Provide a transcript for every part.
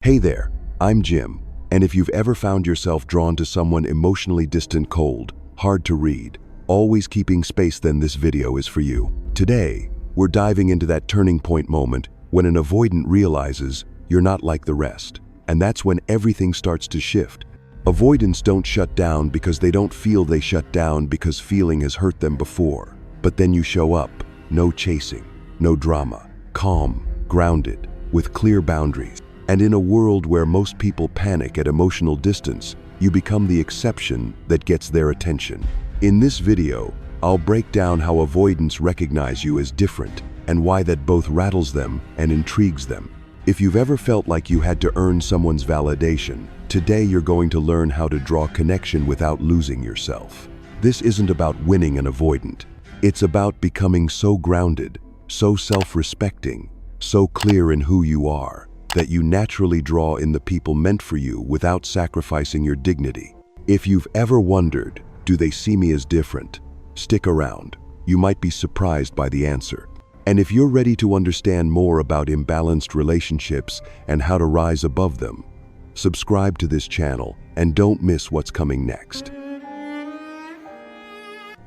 Hey there, I'm Jim, and if you've ever found yourself drawn to someone emotionally distant, cold, hard to read, always keeping space, then this video is for you. Today, we're diving into that turning point moment when an avoidant realizes you're not like the rest. And that's when everything starts to shift. Avoidants don't shut down because they don't feel they shut down because feeling has hurt them before. But then you show up, no chasing, no drama, calm, grounded, with clear boundaries. And in a world where most people panic at emotional distance, you become the exception that gets their attention. In this video, I'll break down how avoidants recognize you as different and why that both rattles them and intrigues them. If you've ever felt like you had to earn someone's validation, today you're going to learn how to draw connection without losing yourself. This isn't about winning an avoidant. It's about becoming so grounded, so self-respecting, so clear in who you are, that you naturally draw in the people meant for you without sacrificing your dignity. If you've ever wondered, do they see me as different? Stick around. You might be surprised by the answer. And if you're ready to understand more about imbalanced relationships and how to rise above them, subscribe to this channel and don't miss what's coming next.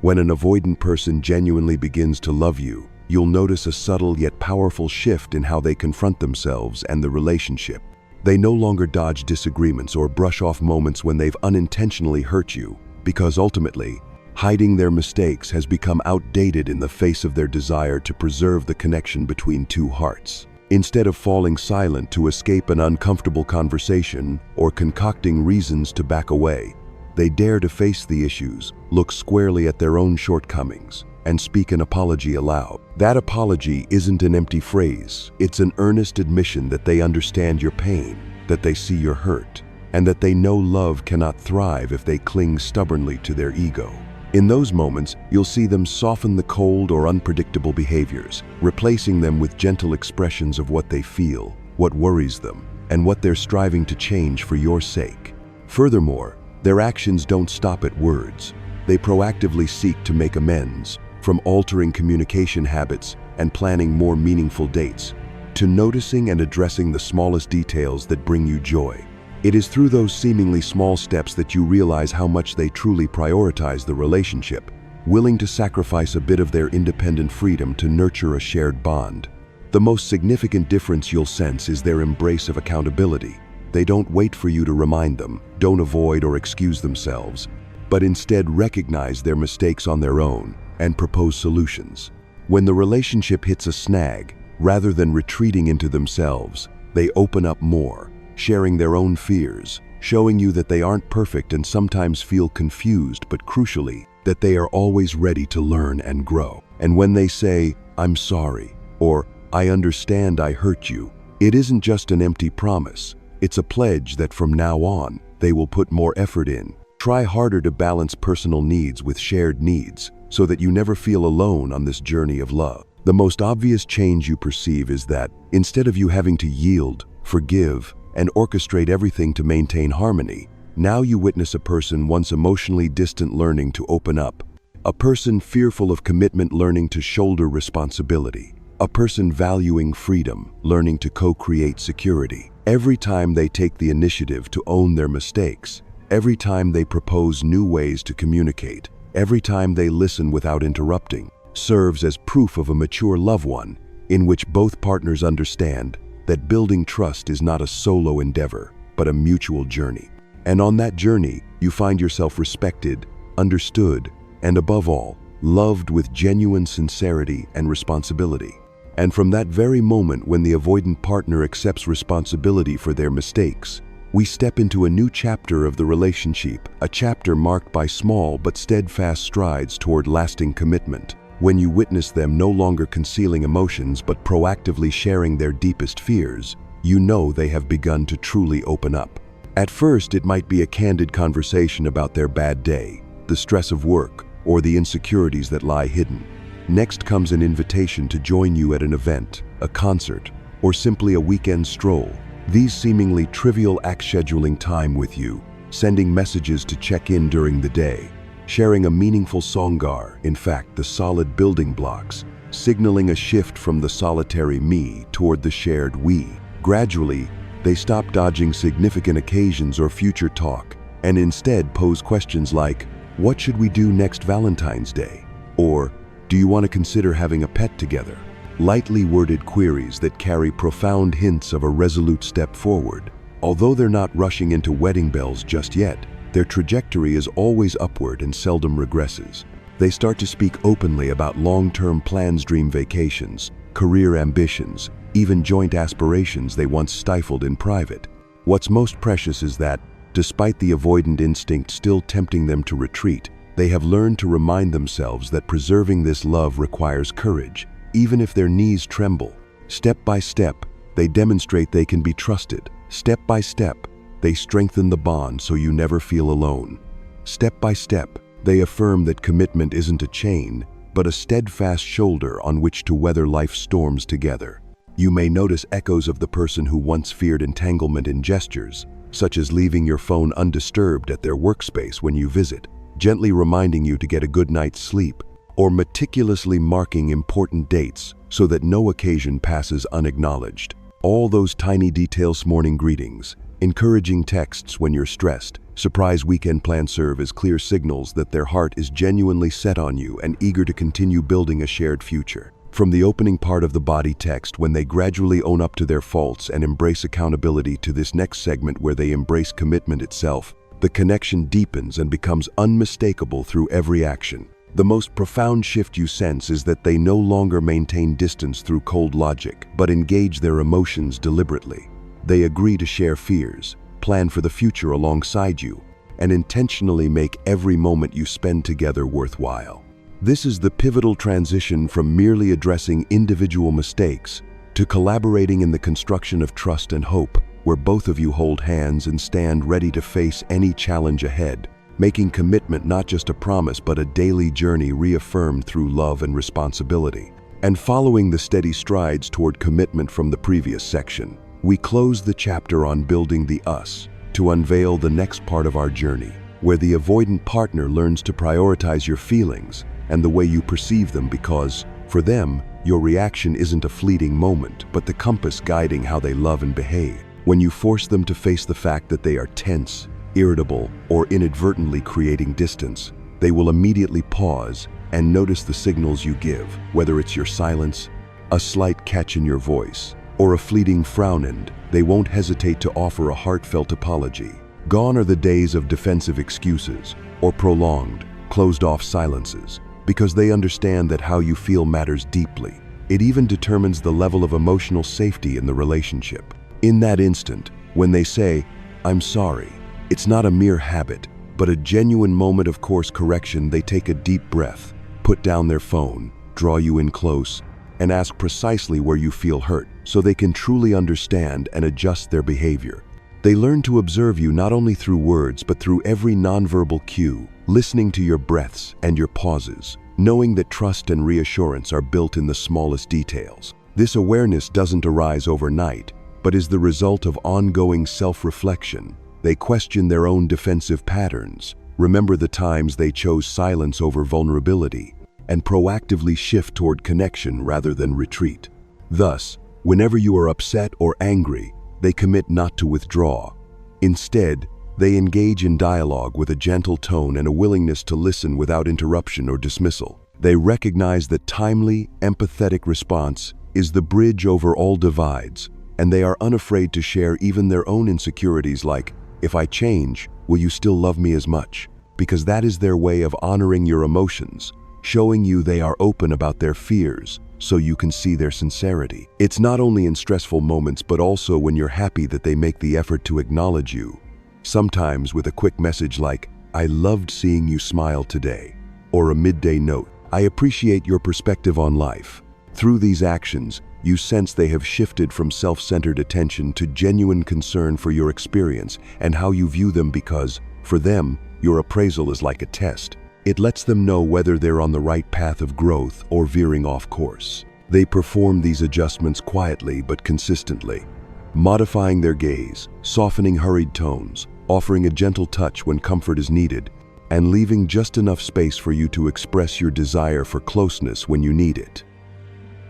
When an avoidant person genuinely begins to love you, you'll notice a subtle yet powerful shift in how they confront themselves and the relationship. They no longer dodge disagreements or brush off moments when they've unintentionally hurt you, because ultimately, hiding their mistakes has become outdated in the face of their desire to preserve the connection between two hearts. Instead of falling silent to escape an uncomfortable conversation or concocting reasons to back away, they dare to face the issues, look squarely at their own shortcomings, and speak an apology aloud. That apology isn't an empty phrase. It's an earnest admission that they understand your pain, that they see your hurt, and that they know love cannot thrive if they cling stubbornly to their ego. In those moments, you'll see them soften the cold or unpredictable behaviors, replacing them with gentle expressions of what they feel, what worries them, and what they're striving to change for your sake. Furthermore, their actions don't stop at words. They proactively seek to make amends, from altering communication habits and planning more meaningful dates, to noticing and addressing the smallest details that bring you joy. It is through those seemingly small steps that you realize how much they truly prioritize the relationship, willing to sacrifice a bit of their independent freedom to nurture a shared bond. The most significant difference you'll sense is their embrace of accountability. They don't wait for you to remind them, don't avoid or excuse themselves, but instead recognize their mistakes on their own and propose solutions. When the relationship hits a snag, rather than retreating into themselves, they open up more, sharing their own fears, showing you that they aren't perfect and sometimes feel confused, but crucially, that they are always ready to learn and grow. And when they say, "I'm sorry," or "I understand I hurt you," it isn't just an empty promise. It's a pledge that from now on, they will put more effort in, try harder to balance personal needs with shared needs, so that you never feel alone on this journey of love. The most obvious change you perceive is that, instead of you having to yield, forgive, and orchestrate everything to maintain harmony, now you witness a person once emotionally distant learning to open up, a person fearful of commitment learning to shoulder responsibility, a person valuing freedom learning to co-create security. Every time they take the initiative to own their mistakes, every time they propose new ways to communicate, every time they listen without interrupting, serves as proof of a mature loved one in which both partners understand that building trust is not a solo endeavor, but a mutual journey. And on that journey, you find yourself respected, understood, and above all, loved with genuine sincerity and responsibility. And from that very moment when the avoidant partner accepts responsibility for their mistakes, we step into a new chapter of the relationship, a chapter marked by small but steadfast strides toward lasting commitment. When you witness them no longer concealing emotions but proactively sharing their deepest fears, you know they have begun to truly open up. At first, it might be a candid conversation about their bad day, the stress of work, or the insecurities that lie hidden. Next comes an invitation to join you at an event, a concert, or simply a weekend stroll. These seemingly trivial acts scheduling time with you, sending messages to check in during the day, sharing a meaningful songar, in fact, the solid building blocks, signaling a shift from the solitary me toward the shared we. Gradually, They stop dodging significant occasions or future talk, and instead pose questions like, "What should we do next Valentine's Day?" Or, "Do you want to consider having a pet together?" Lightly worded queries that carry profound hints of a resolute step forward. Although they're not rushing into wedding bells just yet, their trajectory is always upward and seldom regresses. They start to speak openly about long-term plans, dream vacations, career ambitions, even joint aspirations they once stifled in private. What's most precious is that, despite the avoidant instinct still tempting them to retreat, they have learned to remind themselves that preserving this love requires courage, even if their knees tremble. Step by step, they demonstrate they can be trusted. Step by step, they strengthen the bond so you never feel alone. Step by step, they affirm that commitment isn't a chain, but a steadfast shoulder on which to weather life's storms together. You may notice echoes of the person who once feared entanglement in gestures, such as leaving your phone undisturbed at their workspace when you visit, gently reminding you to get a good night's sleep, or meticulously marking important dates so that no occasion passes unacknowledged. All those tiny details, morning greetings, encouraging texts when you're stressed, surprise weekend plans serve as clear signals that their heart is genuinely set on you and eager to continue building a shared future. From the opening part of the body text, when they gradually own up to their faults and embrace accountability, to this next segment where they embrace commitment itself, the connection deepens and becomes unmistakable through every action. The most profound shift you sense is that they no longer maintain distance through cold logic, but engage their emotions deliberately. They agree to share fears, plan for the future alongside you, and intentionally make every moment you spend together worthwhile. This is the pivotal transition from merely addressing individual mistakes to collaborating in the construction of trust and hope, where both of you hold hands and stand ready to face any challenge ahead, making commitment not just a promise but a daily journey reaffirmed through love and responsibility. And following the steady strides toward commitment from the previous section, we close the chapter on building the us to unveil the next part of our journey, where the avoidant partner learns to prioritize your feelings and the way you perceive them, because, for them, your reaction isn't a fleeting moment, but the compass guiding how they love and behave. When you force them to face the fact that they are tense, irritable, or inadvertently creating distance, they will immediately pause and notice the signals you give, whether it's your silence, a slight catch in your voice, or a fleeting frown, and they won't hesitate to offer a heartfelt apology. Gone are the days of defensive excuses or prolonged, closed-off silences, because they understand that how you feel matters deeply. It even determines the level of emotional safety in the relationship. In that instant, when they say, "I'm sorry," it's not a mere habit, but a genuine moment of course correction. They take a deep breath, put down their phone, draw you in close, and ask precisely where you feel hurt, so they can truly understand and adjust their behavior. They learn to observe you not only through words but through every nonverbal cue, listening to your breaths and your pauses, knowing that trust and reassurance are built in the smallest details. This awareness doesn't arise overnight, but is the result of ongoing self-reflection. They question their own defensive patterns, remember the times they chose silence over vulnerability, and proactively shift toward connection rather than retreat. Thus, whenever you are upset or angry, they commit not to withdraw. Instead, they engage in dialogue with a gentle tone and a willingness to listen without interruption or dismissal. They recognize that timely, empathetic response is the bridge over all divides, and they are unafraid to share even their own insecurities, like, "If I change, will you still love me as much?" Because that is their way of honoring your emotions, showing you they are open about their fears, so you can see their sincerity. It's not only in stressful moments but also when you're happy that they make the effort to acknowledge you. Sometimes with a quick message like, "I loved seeing you smile today," or a midday note, "I appreciate your perspective on life." Through these actions, you sense they have shifted from self-centered attention to genuine concern for your experience and how you view them, because, for them, your appraisal is like a test. It lets them know whether they're on the right path of growth or veering off course. They perform these adjustments quietly but consistently, modifying their gaze, softening hurried tones, offering a gentle touch when comfort is needed, and leaving just enough space for you to express your desire for closeness when you need it.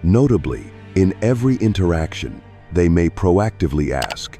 Notably, in every interaction, they may proactively ask,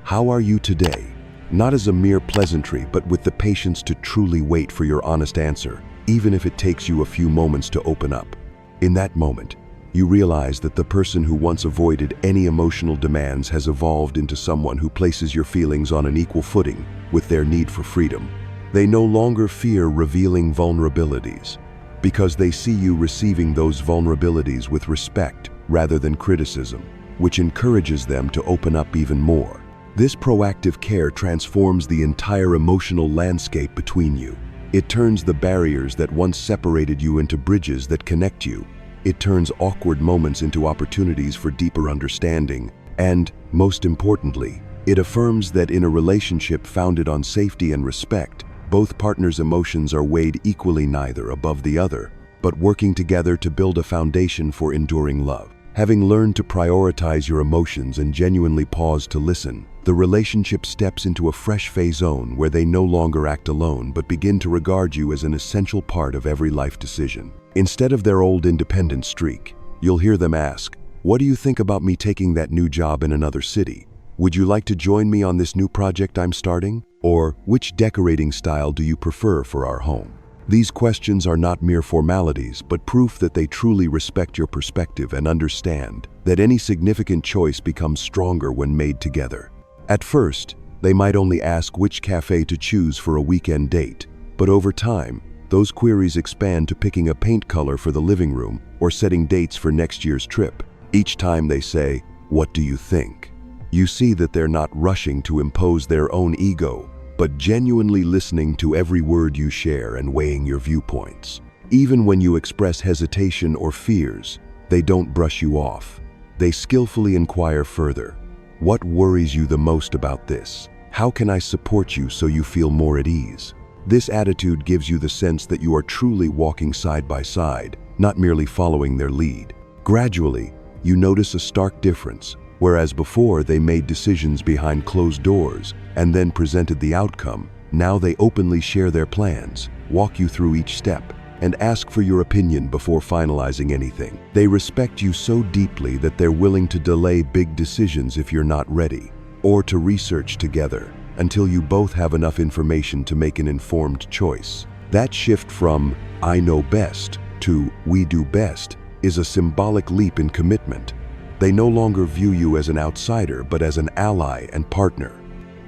"How are you today?" Not as a mere pleasantry, but with the patience to truly wait for your honest answer, even if it takes you a few moments to open up. In that moment, you realize that the person who once avoided any emotional demands has evolved into someone who places your feelings on an equal footing with their need for freedom. They no longer fear revealing vulnerabilities, because they see you receiving those vulnerabilities with respect rather than criticism, which encourages them to open up even more. This proactive care transforms the entire emotional landscape between you. It turns the barriers that once separated you into bridges that connect you. It turns awkward moments into opportunities for deeper understanding. And, most importantly, it affirms that in a relationship founded on safety and respect, both partners' emotions are weighed equally, neither above the other, but working together to build a foundation for enduring love. Having learned to prioritize your emotions and genuinely pause to listen, the relationship steps into a fresh phase zone where they no longer act alone but begin to regard you as an essential part of every life decision. Instead of their old independent streak, you'll hear them ask, "What do you think about me taking that new job in another city? Would you like to join me on this new project I'm starting? Or, which decorating style do you prefer for our home?" These questions are not mere formalities, but proof that they truly respect your perspective and understand that any significant choice becomes stronger when made together. At first, they might only ask which cafe to choose for a weekend date, but over time, those queries expand to picking a paint color for the living room or setting dates for next year's trip. Each time they say, "What do you think?" you see that they're not rushing to impose their own ego, but genuinely listening to every word you share and weighing your viewpoints. Even when you express hesitation or fears, they don't brush you off. They skillfully inquire further. "What worries you the most about this? How can I support you so you feel more at ease?" This attitude gives you the sense that you are truly walking side by side, not merely following their lead. Gradually, you notice a stark difference. Whereas before they made decisions behind closed doors and then presented the outcome, now they openly share their plans, walk you through each step, and ask for your opinion before finalizing anything. They respect you so deeply that they're willing to delay big decisions if you're not ready, or to research together until you both have enough information to make an informed choice. That shift from "I know best" to "we do best" is a symbolic leap in commitment. They no longer view you as an outsider, but as an ally and partner.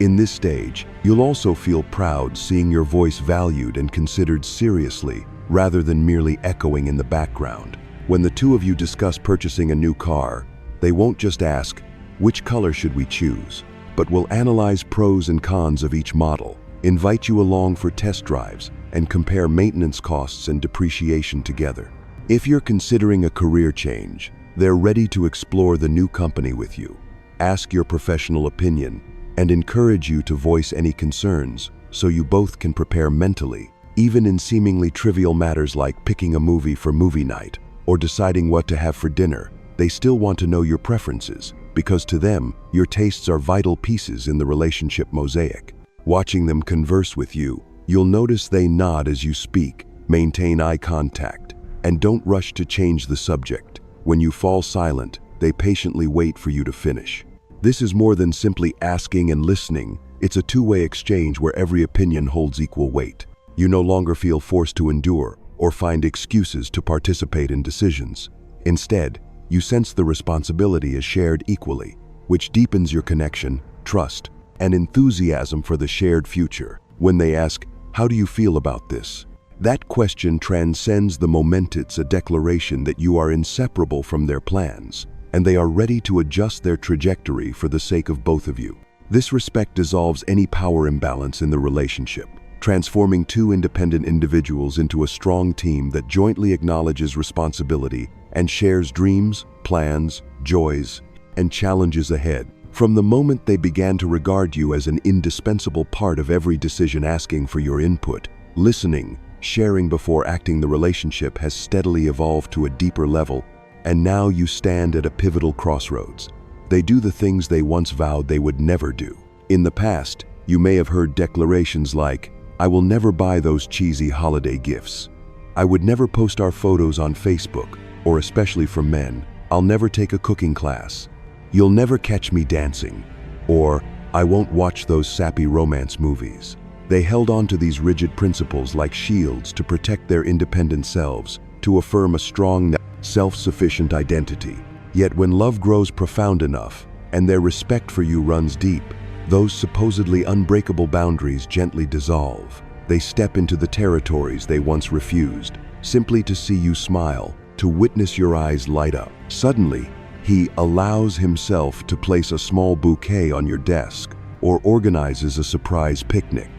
In this stage, you'll also feel proud seeing your voice valued and considered seriously, rather than merely echoing in the background. When the two of you discuss purchasing a new car, they won't just ask, "Which color should we choose?" but will analyze pros and cons of each model, invite you along for test drives, and compare maintenance costs and depreciation together. If you're considering a career change, they're ready to explore the new company with you, ask your professional opinion, and encourage you to voice any concerns so you both can prepare mentally. Even in seemingly trivial matters like picking a movie for movie night or deciding what to have for dinner, they still want to know your preferences, because to them, your tastes are vital pieces in the relationship mosaic. Watching them converse with you, you'll notice they nod as you speak, maintain eye contact, and don't rush to change the subject. When you fall silent, they patiently wait for you to finish. This is more than simply asking and listening. It's a two-way exchange where every opinion holds equal weight. You no longer feel forced to endure or find excuses to participate in decisions. Instead, you sense the responsibility is shared equally, which deepens your connection, trust, and enthusiasm for the shared future. When they ask, "How do you feel about this?" that question transcends the moment. It's a declaration that you are inseparable from their plans, and they are ready to adjust their trajectory for the sake of both of you. This respect dissolves any power imbalance in the relationship, transforming two independent individuals into a strong team that jointly acknowledges responsibility and shares dreams, plans, joys, and challenges ahead. From the moment they began to regard you as an indispensable part of every decision, asking for your input, listening, sharing before acting, the relationship has steadily evolved to a deeper level, and now you stand at a pivotal crossroads. They do the things they once vowed they would never do. In the past, you may have heard declarations like, "I will never buy those cheesy holiday gifts. I would never post our photos on Facebook," or especially for men, "I'll never take a cooking class. You'll never catch me dancing," or I won't watch those sappy romance movies. They held on to these rigid principles like shields to protect their independent selves, to affirm a strong, self-sufficient identity. Yet when love grows profound enough, and their respect for you runs deep, those supposedly unbreakable boundaries gently dissolve. They step into the territories they once refused, simply to see you smile, to witness your eyes light up. Suddenly, he allows himself to place a small bouquet on your desk, or organizes a surprise picnic.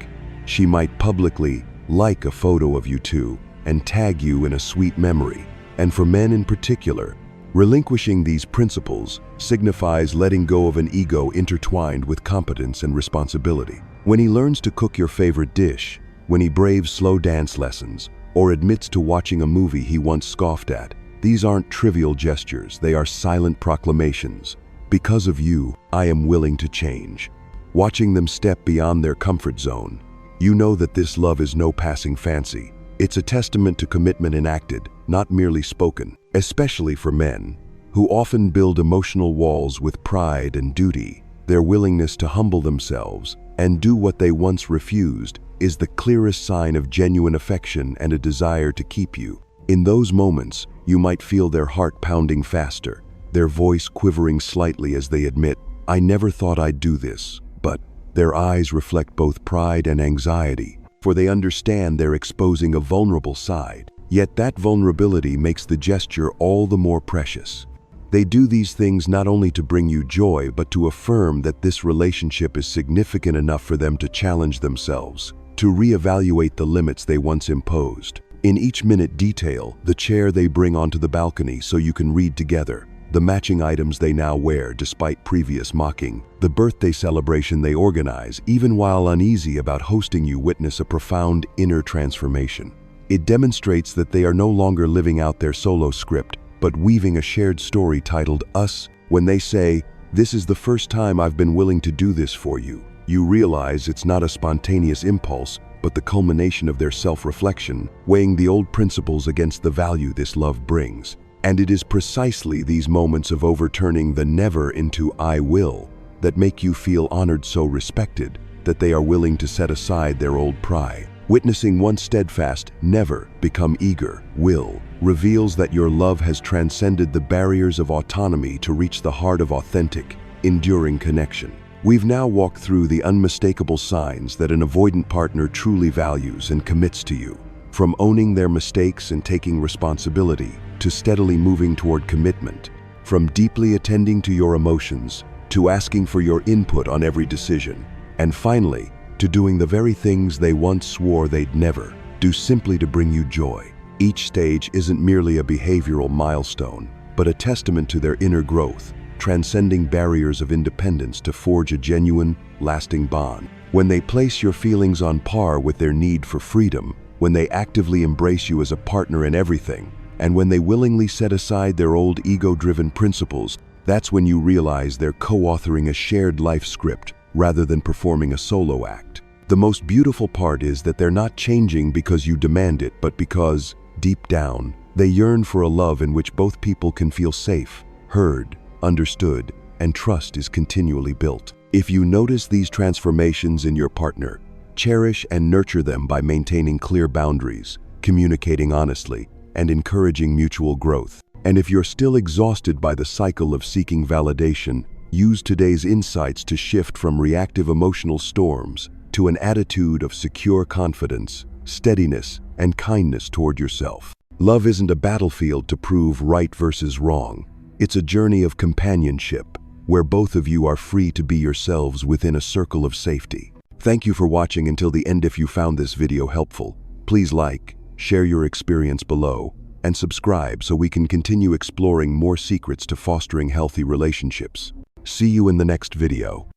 She might publicly like a photo of you two and tag you in a sweet memory. And for men in particular, relinquishing these principles signifies letting go of an ego intertwined with competence and responsibility. When he learns to cook your favorite dish, when he braves slow dance lessons, or admits to watching a movie he once scoffed at, these aren't trivial gestures, they are silent proclamations. Because of you, I am willing to change. Watching them step beyond their comfort zone, you know that this love is no passing fancy. It's a testament to commitment enacted, not merely spoken. Especially for men, who often build emotional walls with pride and duty, their willingness to humble themselves and do what they once refused is the clearest sign of genuine affection and a desire to keep you. In those moments, you might feel their heart pounding faster, their voice quivering slightly as they admit, "I never thought I'd do this," but their eyes reflect both pride and anxiety, for they understand they're exposing a vulnerable side. Yet that vulnerability makes the gesture all the more precious. They do these things not only to bring you joy, but to affirm that this relationship is significant enough for them to challenge themselves, to reevaluate the limits they once imposed. In each minute detail, the chair they bring onto the balcony so you can read together, the matching items they now wear despite previous mocking, the birthday celebration they organize, even while uneasy about hosting you, witness a profound inner transformation. It demonstrates that they are no longer living out their solo script, but weaving a shared story titled Us. When they say, "This is the first time I've been willing to do this for you," you realize it's not a spontaneous impulse, but the culmination of their self-reflection, weighing the old principles against the value this love brings. And it is precisely these moments of overturning the never into I will that make you feel honored, so respected, that they are willing to set aside their old pride. Witnessing one steadfast never become eager will reveals that your love has transcended the barriers of autonomy to reach the heart of authentic, enduring connection. We've now walked through the unmistakable signs that an avoidant partner truly values and commits to you. From owning their mistakes and taking responsibility, to steadily moving toward commitment. From deeply attending to your emotions, to asking for your input on every decision. And finally, to doing the very things they once swore they'd never do, simply to bring you joy. Each stage isn't merely a behavioral milestone, but a testament to their inner growth, transcending barriers of independence to forge a genuine, lasting bond. When they place your feelings on par with their need for freedom, when they actively embrace you as a partner in everything, and when they willingly set aside their old ego-driven principles, that's when you realize they're co-authoring a shared life script rather than performing a solo act. The most beautiful part is that they're not changing because you demand it, but because, deep down, they yearn for a love in which both people can feel safe, heard, understood, and trust is continually built. If you notice these transformations in your partner, cherish and nurture them by maintaining clear boundaries, communicating honestly, and encouraging mutual growth. And if you're still exhausted by the cycle of seeking validation, use today's insights to shift from reactive emotional storms to an attitude of secure confidence, steadiness, and kindness toward yourself. Love isn't a battlefield to prove right versus wrong. It's a journey of companionship, where both of you are free to be yourselves within a circle of safety. Thank you for watching until the end. If you found this video helpful, please like, share your experience below, and subscribe so we can continue exploring more secrets to fostering healthy relationships. See you in the next video.